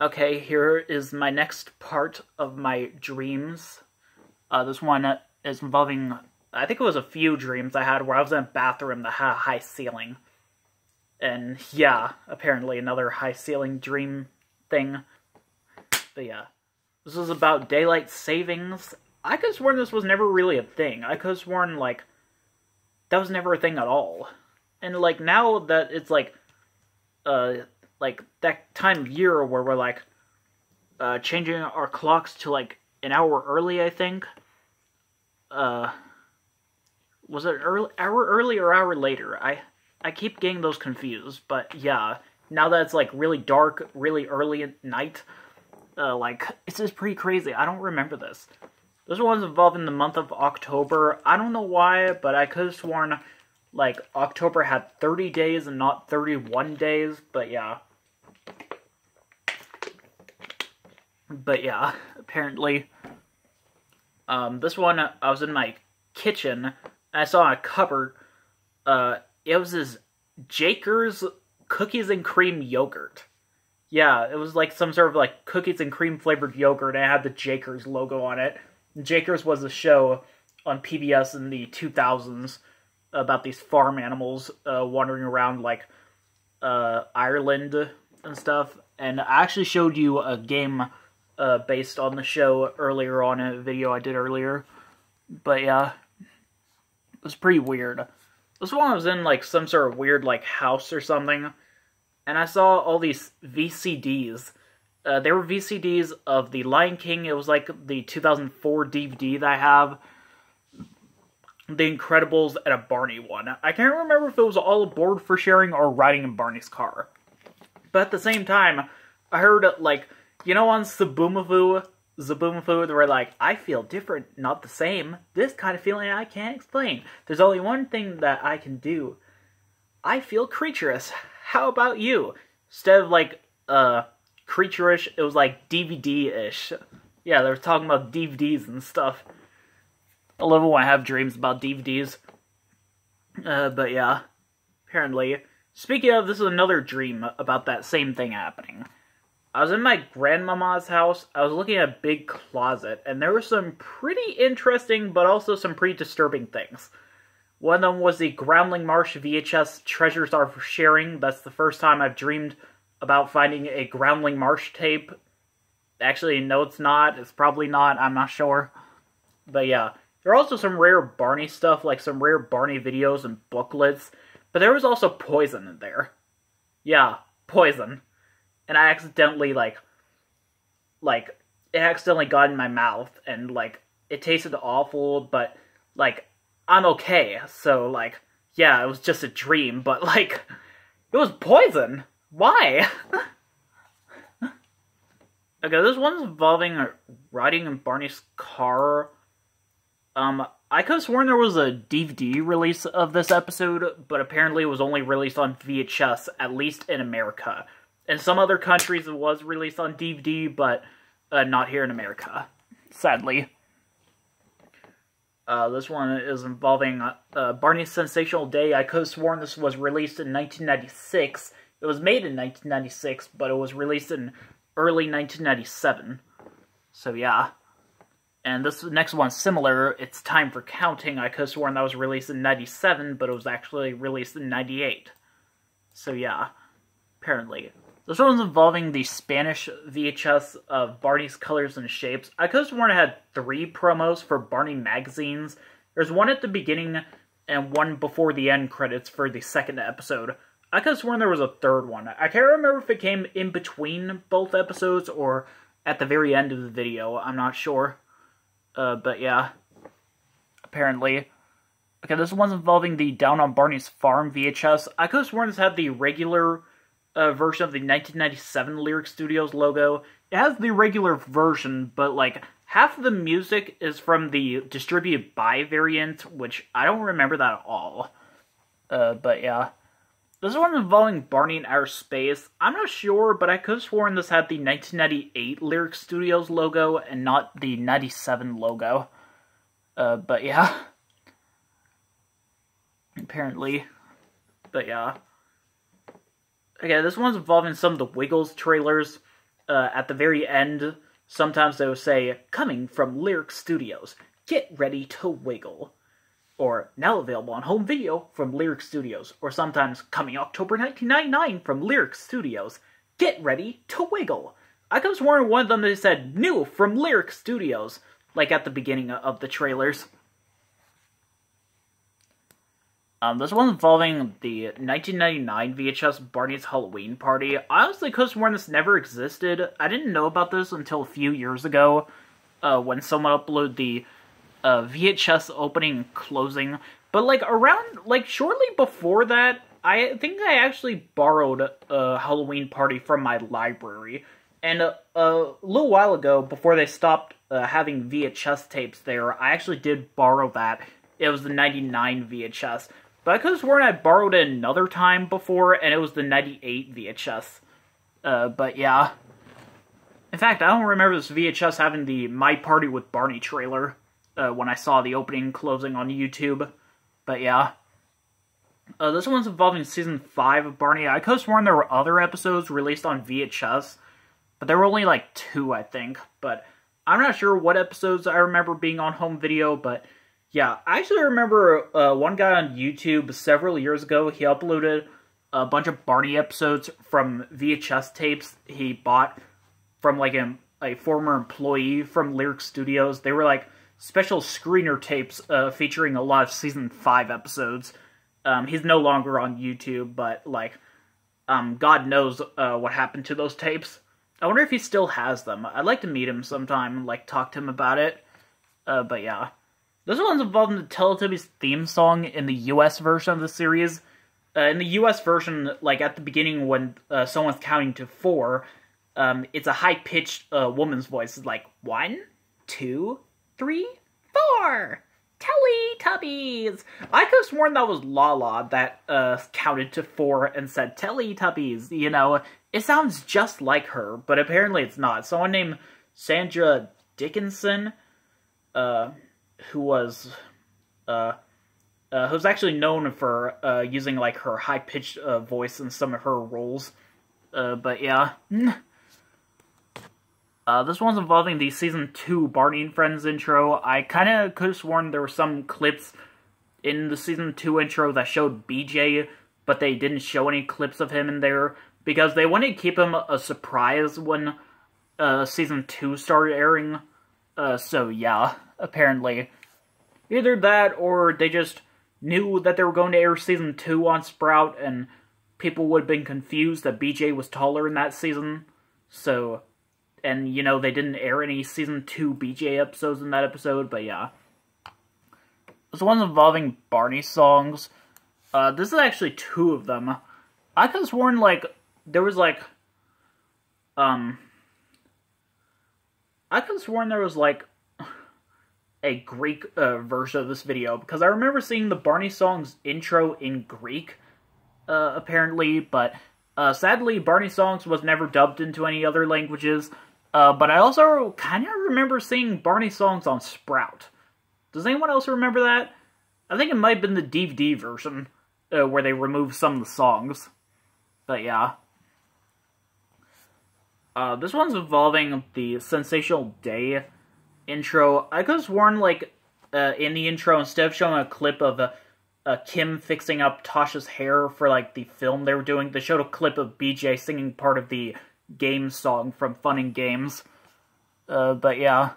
Okay, here is my next part of my dreams. This one is involving, I think it was a few dreams I had where I was in a bathroom that had a high ceiling. And yeah, apparently another high ceiling dream thing. But yeah, this was about daylight savings. I could have sworn this was never really a thing. I could have sworn, like, that was never a thing at all. And, like, now that it's, like that time of year where we're, like, changing our clocks to, like, an hour early, I think. Was it hour early or hour later? I keep getting those confused, but yeah. Now that it's, like, really dark, really early at night, like, it's just pretty crazy. I don't remember this. This one's involved in the month of October. I don't know why, but I could have sworn, like, October had 30 days and not 31 days, but yeah. But yeah, apparently. This one, I was in my kitchen, and I saw a cupboard. It was this Jaker's cookies and cream yogurt. Yeah, it was like some sort of like cookies and cream flavored yogurt, and it had the Jaker's logo on it. Jaker's was a show on PBS in the 2000s about these farm animals wandering around like Ireland and stuff. And I actually showed you a game based on the show earlier on a video I did earlier. But yeah, it was pretty weird. This one I was in like some sort of weird like house or something, and I saw all these VCDs. They were VCDs of The Lion King. It was like the 2004 DVD that I have. The Incredibles, and a Barney one. I can't remember if it was all aboard for sharing or riding in Barney's car. But at the same time, I heard, like, you know on Zaboomafoo, they were like, I feel different, not the same. This kind of feeling I can't explain. There's only one thing that I can do. I feel creaturous. How about you? Instead of, like, creature-ish, it was like DVD-ish. Yeah, they were talking about DVDs and stuff. I love it when I have dreams about DVDs. But yeah, apparently. Speaking of, this is another dream about that same thing happening. I was in my grandmama's house. I was looking at a big closet, and there were some pretty interesting, but also some pretty disturbing things. One of them was the Groundling Marsh VHS Treasures Are for Sharing. That's the first time I've dreamed about finding a Groundling Marsh tape. Actually, no, it's not. It's probably not. I'm not sure. But yeah. There are also some rare Barney stuff, like some rare Barney videos and booklets. But there was also poison in there. Yeah, poison. And I accidentally, it accidentally got in my mouth. And, like, it tasted awful, but, like, I'm okay. So, like, yeah, it was just a dream. But, like, it was poison. Why? Okay, this one's involving riding in Barney's car. I could have sworn there was a DVD release of this episode, but apparently it was only released on VHS, at least in America. In some other countries it was released on DVD, but not here in America, sadly. This one is involving Barney's Sensational Day. I could have sworn this was released in 1996. It was made in 1996, but it was released in early 1997. So yeah. And this next one's similar. It's Time for Counting. I could have sworn that was released in 97, but it was actually released in 98. So yeah, apparently. This one's involving the Spanish VHS of Barney's Colors and Shapes. I could have sworn it had 3 promos for Barney magazines. There's one at the beginning and one before the end credits for the second episode. I could have sworn there was a third one. I can't remember if it came in between both episodes or at the very end of the video. I'm not sure. But yeah, apparently. Okay, this one's involving the Down on Barney's Farm VHS. I could have sworn this had the regular version of the 1997 Lyric Studios logo. It has the regular version, but like half of the music is from the distributed by variant, which I don't remember that at all. But yeah. This one's involving Barney in outer space. I'm not sure, but I could have sworn this had the 1998 Lyric Studios logo and not the 97 logo. But yeah. Apparently. But yeah. Okay, this one's involving some of the Wiggles trailers. at the very end, sometimes they would say, coming from Lyric Studios, get ready to wiggle. Or, now available on home video from Lyric Studios. Or sometimes, coming October 1999 from Lyric Studios, get ready to wiggle. I could have sworn one of them they said, new from Lyric Studios, like at the beginning of the trailers. This one's involving the 1999 VHS Barney's Halloween Party. I honestly could have sworn this never existed. I didn't know about this until a few years ago, when someone uploaded the VHS opening and closing. But, like, shortly before that, I think I actually borrowed a Halloween Party from my library. And a little while ago, before they stopped having VHS tapes there, I actually did borrow that. It was the 99 VHS. But I could have sworn I borrowed it another time before, and it was the 98 VHS. But yeah. In fact, I don't remember this VHS having the My Party with Barney trailer when I saw the opening and closing on YouTube. But yeah. This one's involving Season 5 of Barney. I could have sworn there were other episodes released on VHS, but there were only like 2, I think. But I'm not sure what episodes I remember being on home video, but yeah. I actually remember one guy on YouTube several years ago, he uploaded a bunch of Barney episodes from VHS tapes he bought from like a former employee from Lyric Studios. They were like special screener tapes featuring a lot of Season 5 episodes. He's no longer on YouTube, but, like, God knows what happened to those tapes. I wonder if he still has them. I'd like to meet him sometime and, like, talk to him about it. But yeah. This one's involved in the Teletubbies theme song in the US version of the series. In the US version, like, at the beginning when someone's counting to 4, it's a high-pitched woman's voice. It's like, 1, 2, 3, 4! Teletubbies! I could have sworn that was Lala that counted to 4 and said Teletubbies. You know, it sounds just like her, but apparently it's not. Someone named Sandra Dickinson, who was actually known for using like her high-pitched voice in some of her roles. But yeah. This one's involving the Season 2 Barney and Friends intro. I kind of could have sworn there were some clips in the Season 2 intro that showed BJ, but they didn't show any clips of him in there, because they wanted to keep him a surprise when Season 2 started airing. So yeah, apparently. Either that, or they just knew that they were going to air Season 2 on Sprout, and people would have been confused that BJ was taller in that season, so... And, you know, they didn't air any Season 2 BJ episodes in that episode, but yeah. This one's involving Barney songs. This is actually 2 of them. I could have sworn, like, there was, like, I could have sworn there was, like, a Greek version of this video, because I remember seeing the Barney songs intro in Greek, apparently, but sadly, Barney songs was never dubbed into any other languages. But I also kind of remember seeing Barney songs on Sprout. Does anyone else remember that? I think it might have been the DVD version, where they removed some of the songs. But yeah. This one's involving the Sensational Day intro. I could have sworn, like, in the intro, instead of showing a clip of Kim fixing up Tasha's hair for, like, the film they were doing, they showed a clip of BJ singing part of the game song from Fun and Games. But yeah.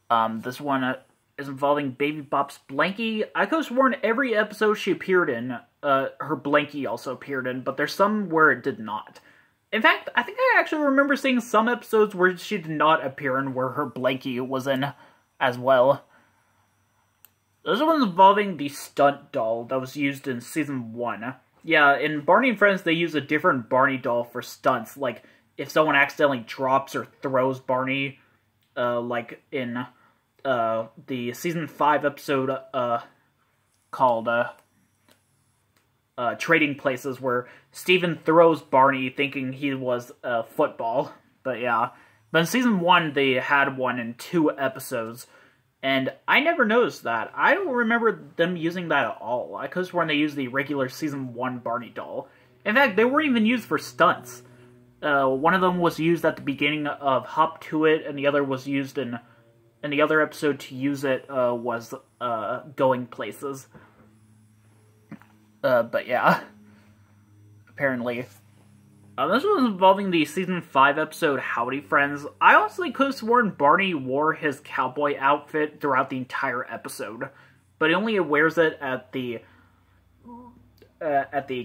This one is involving Baby Bop's Blankie. I could have sworn every episode she appeared in, her Blankie also appeared in, but there's some where it did not. In fact, I think I actually remember seeing some episodes where she did not appear in where her Blankie was in as well. This one's involving the stunt doll that was used in Season 1. Yeah, in Barney and Friends, they use a different Barney doll for stunts. Like, if someone accidentally drops or throws Barney, like in the Season 5 episode called Trading Places, where Steven throws Barney thinking he was a football. But yeah. But in Season 1, they had one in 2 episodes. And I never noticed that. I don't remember them using that at all. I could have sworn they used the regular Season 1 Barney doll. In fact, they weren't even used for stunts. One of them was used at the beginning of Hop to It, and the other was used in the other episode to use it was Going Places. But yeah, apparently. This was involving the Season 5 episode, Howdy Friends. I honestly could have sworn Barney wore his cowboy outfit throughout the entire episode, but he only wears it at the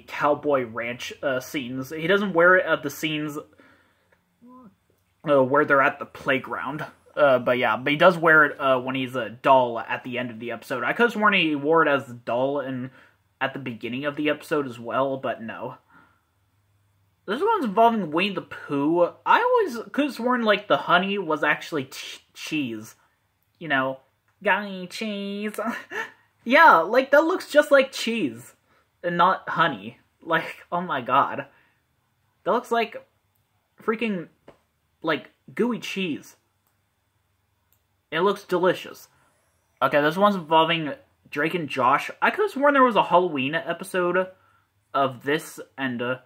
cowboy ranch scenes. He doesn't wear it at the scenes where they're at the playground. But he does wear it when he's a doll at the end of the episode. I could have sworn he wore it as a doll at the beginning of the episode as well, but no. This one's involving Winnie the Pooh. I always could have sworn, like, the honey was actually cheese. You know, got any cheese? Yeah, like, that looks just like cheese. And not honey. Like, oh my god. That looks like freaking, like, gooey cheese. It looks delicious. Okay, this one's involving Drake and Josh. I could have sworn there was a Halloween episode of this and,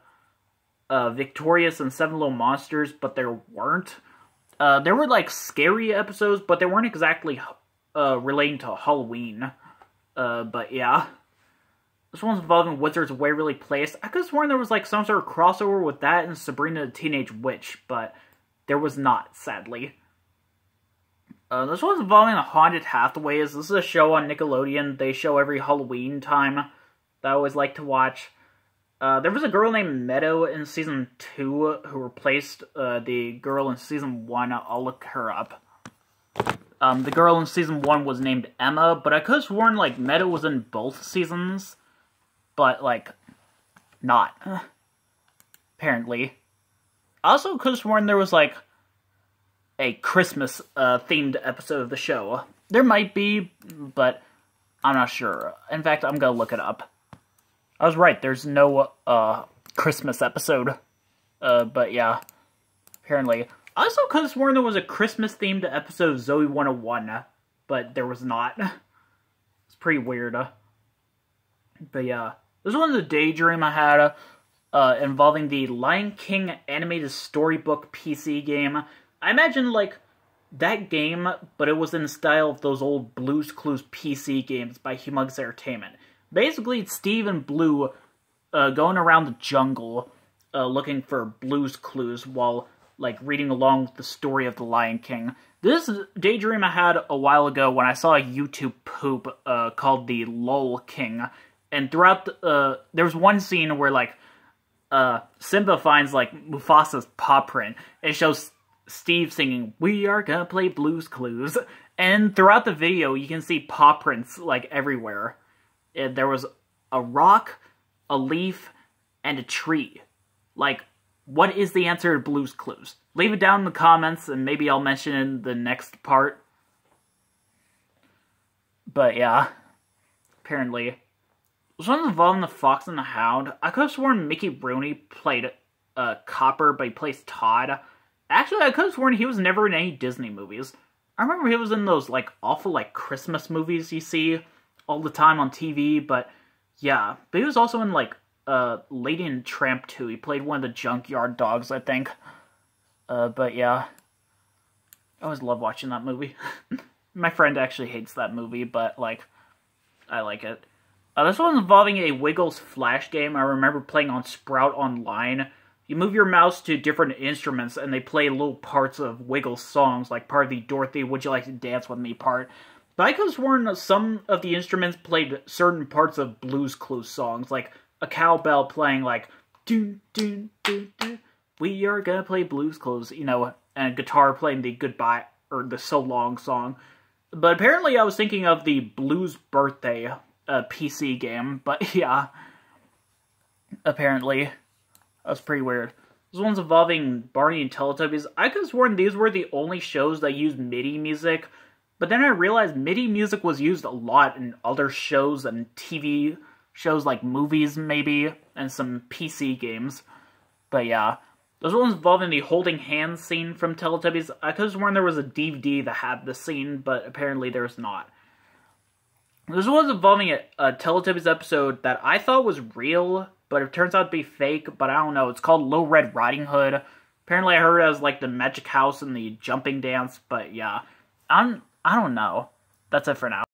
Victorious and Seven Little Monsters, but there weren't. There were, like, scary episodes, but they weren't exactly, relating to Halloween. But yeah. This one's involving Wizards of Waverly Place. I could have sworn there was, like, some sort of crossover with that and Sabrina the Teenage Witch, but there was not, sadly. This one's involving the Haunted Hathaways. This is a show on Nickelodeon. They show every Halloween time that I always like to watch. There was a girl named Meadow in Season 2 who replaced the girl in Season 1. I'll look her up. The girl in Season 1 was named Emma, but I could have sworn, like, Meadow was in both seasons. But, like, not. Apparently. I also could have sworn there was, like, a Christmas themed episode of the show. There might be, but I'm not sure. In fact, I'm gonna look it up. I was right, there's no Christmas episode. But yeah, apparently. I also could have sworn there was a Christmas-themed episode of Zoe 101, but there was not. It's pretty weird. But yeah, this one's a daydream I had involving the Lion King animated storybook PC game. I imagine, like, that game, but it was in the style of those old Blue's Clues PC games by Humongous Entertainment. Basically, it's Steve and Blue going around the jungle looking for Blue's Clues while, like, reading along with the story of the Lion King. This daydream I had a while ago when I saw a YouTube poop called the LOL King. And throughout there was one scene where, like, Simba finds, like, Mufasa's paw print. It shows Steve singing, "We are gonna play Blue's Clues." And throughout the video, you can see paw prints, like, everywhere. There was a rock, a leaf, and a tree. Like, what is the answer to Blue's Clues? Leave it down in the comments, and maybe I'll mention it in the next part. But yeah, apparently. This one's involving the Fox and the Hound. I could have sworn Mickey Rooney played Copper, but he plays Todd. Actually, I could have sworn he was never in any Disney movies. I remember he was in those, like, awful, like, Christmas movies you see all the time on TV, but yeah. But he was also in, like, Lady and Tramp 2. He played one of the junkyard dogs, I think. But yeah. I always love watching that movie. My friend actually hates that movie, but, like, I like it. This one's involving a Wiggles Flash game I remember playing on Sprout Online. You move your mouse to different instruments, and they play little parts of Wiggles songs, like part of the Dorothy Would You Like to Dance With Me part. But I could have sworn some of the instruments played certain parts of Blue's Clues songs, like a cowbell playing, like, doo doo doo doo, we are gonna play Blue's Clues, you know, and a guitar playing the Goodbye, or the So Long song. But apparently I was thinking of the Blue's Birthday PC game, but yeah, apparently. That was pretty weird. This one's involving Barney and Teletubbies. I could have sworn these were the only shows that used MIDI music, but then I realized MIDI music was used a lot in other shows and TV shows, like movies maybe, and some PC games. But yeah, this one's involving the holding hands scene from Teletubbies. I could have sworn there was a DVD that had the scene, but apparently there's not. This one's involving a Teletubbies episode that I thought was real, but it turns out to be fake, but I don't know. It's called Little Red Riding Hood. Apparently I heard it was like the magic house and the jumping dance, but yeah. I don't know. That's it for now.